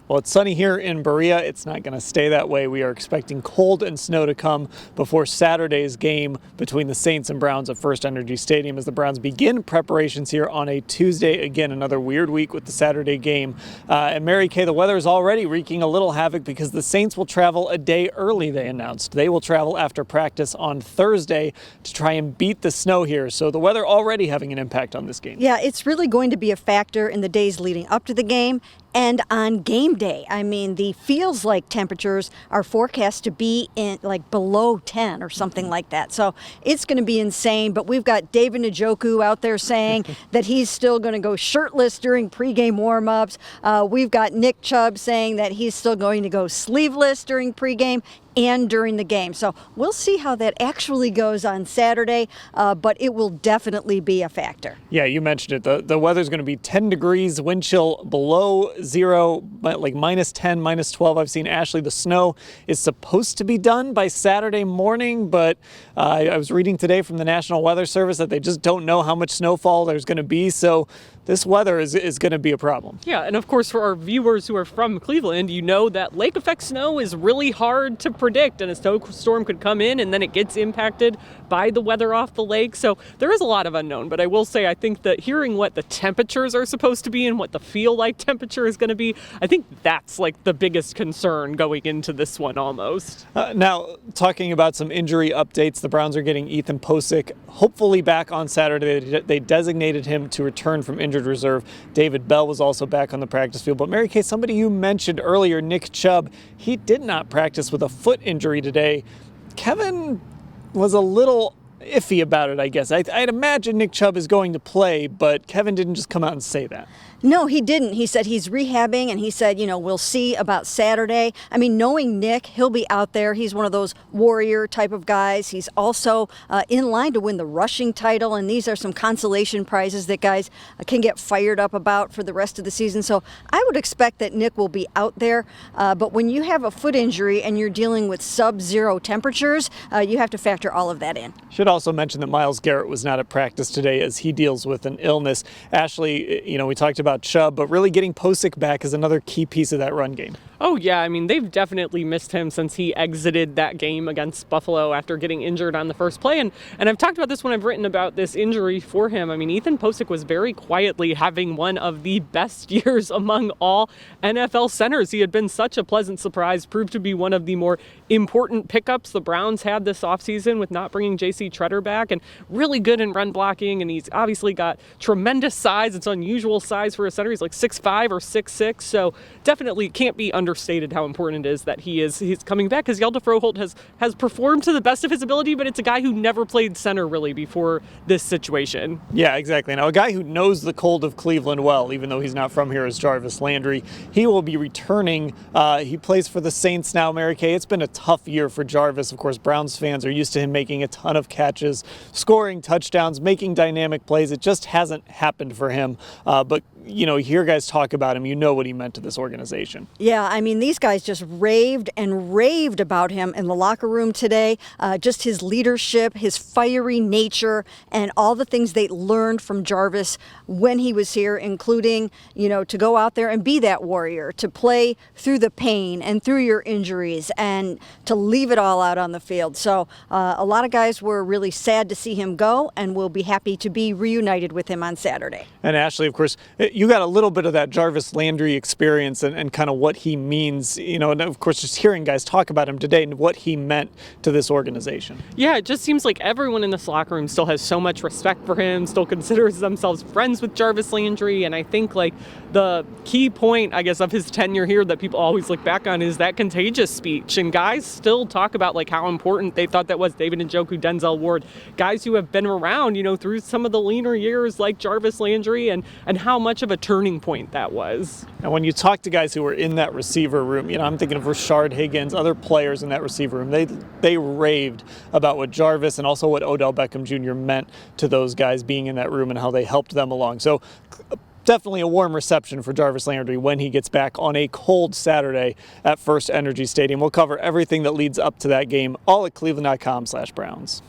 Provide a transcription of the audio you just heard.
Well, it's sunny here in Berea. It's not going to stay that way. We are expecting cold and snow to come before Saturday's game between the Saints and Browns at FirstEnergy Stadium as the Browns begin preparations here on a Tuesday. Again, another weird week with the Saturday game. And Mary Kay, the weather is already wreaking a little havoc because the Saints will travel a day early, they announced. They will travel after practice on Thursday to try and beat the snow here. So the weather already having an impact on this game. Yeah, it's really going to be a factor in the days leading up to the game and on game day. I mean, the feels like temperatures are forecast to be in like below 10 or something like that. So it's going to be insane. But we've got David Njoku out there saying that he's still going to go shirtless during pregame warmups. We've got Nick Chubb saying that he's still going to go sleeveless during pregame and during the game. So we'll see how that actually goes on Saturday, but it will definitely be a factor. Yeah, you mentioned it. The weather's going to be 10 degrees, wind chill below zero, like minus 10, minus 12. I've seen, Ashley, the snow is supposed to be done by Saturday morning, but I was reading today from the National Weather Service that they just don't know how much snowfall there's going to be. So this weather is going to be a problem. Yeah, and of course for our viewers who are from Cleveland, you know that lake effect snow is really hard to predict, and a snowstorm could come in and then it gets impacted by the weather off the lake. So there is a lot of unknown, but I will say I think that hearing what the temperatures are supposed to be and what the feel like temperature is going to be, I think that's like the biggest concern going into this one almost. Now, talking about some injury updates, the Browns are getting Ethan Posick hopefully back on Saturday. They designated him to return from injured reserve. David Bell was also back on the practice field. But Mary Kay, somebody you mentioned earlier, Nick Chubb, he did not practice with a foot injury today. Kevin was a little iffy about it, I guess. I'd imagine Nick Chubb is going to play, but Kevin didn't just come out and say that. No, he didn't. He said he's rehabbing, and he said, we'll see about Saturday. I mean, knowing Nick, he'll be out there. He's one of those warrior type of guys. He's also in line to win the rushing title, and these are some consolation prizes that guys can get fired up about for the rest of the season. So I would expect that Nick will be out there. But when you have a foot injury and you're dealing with sub-zero temperatures, you have to factor all of that in. Should also mention that Myles Garrett was not at practice today as he deals with an illness. Ashley, we talked about Chubb, but really getting Posick back is another key piece of that run game. Oh, yeah. I mean, they've definitely missed him since he exited that game against Buffalo after getting injured on the first play. And I've talked about this when I've written about this injury for him. I mean, Ethan Posick was very quietly having one of the best years among all NFL centers. He had been such a pleasant surprise, proved to be one of the more important pickups the Browns had this offseason with not bringing J.C. Tretter back, and really good in run blocking. And he's obviously got tremendous size. It's unusual size for a center. He's like 6'5" or 6'6", so definitely can't be understated how important it is that he's coming back, because Hjalte Froholt has performed to the best of his ability, but it's a guy who never played center really before this situation. Yeah, exactly. Now, a guy who knows the cold of Cleveland well, even though he's not from here, is Jarvis Landry. He will be returning. He plays for the Saints now, Mary Kay. It's been a tough year for Jarvis. Of course, Browns fans are used to him making a ton of catches, scoring touchdowns, making dynamic plays. It just hasn't happened for him. But you hear guys talk about him, you know what he meant to this organization. Yeah, I mean, these guys just raved and raved about him in the locker room today. Just his leadership, his fiery nature, and all the things they learned from Jarvis when he was here, including, to go out there and be that warrior, to play through the pain and through your injuries and to leave it all out on the field. So a lot of guys were really sad to see him go, and will be happy to be reunited with him on Saturday. And Ashley, of course, you got a little bit of that Jarvis Landry experience and kind of what he means, and of course just hearing guys talk about him today and what he meant to this organization. Yeah, it just seems like everyone in this locker room still has so much respect for him, still considers themselves friends with Jarvis Landry, and I think like the key point, I guess, of his tenure here that people always look back on is that contagious speech, and guys still talk about like how important they thought that was. David Njoku, Denzel Ward, guys who have been around, through some of the leaner years like Jarvis Landry, and how much of a turning point that was. And when you talk to guys who were in that receiver room, I'm thinking of Rashard Higgins, other players in that receiver room, they raved about what Jarvis and also what Odell Beckham Jr. meant to those guys being in that room and how they helped them along. So definitely a warm reception for Jarvis Landry when he gets back on a cold Saturday at FirstEnergy Stadium. We'll cover everything that leads up to that game, all at cleveland.com/Browns.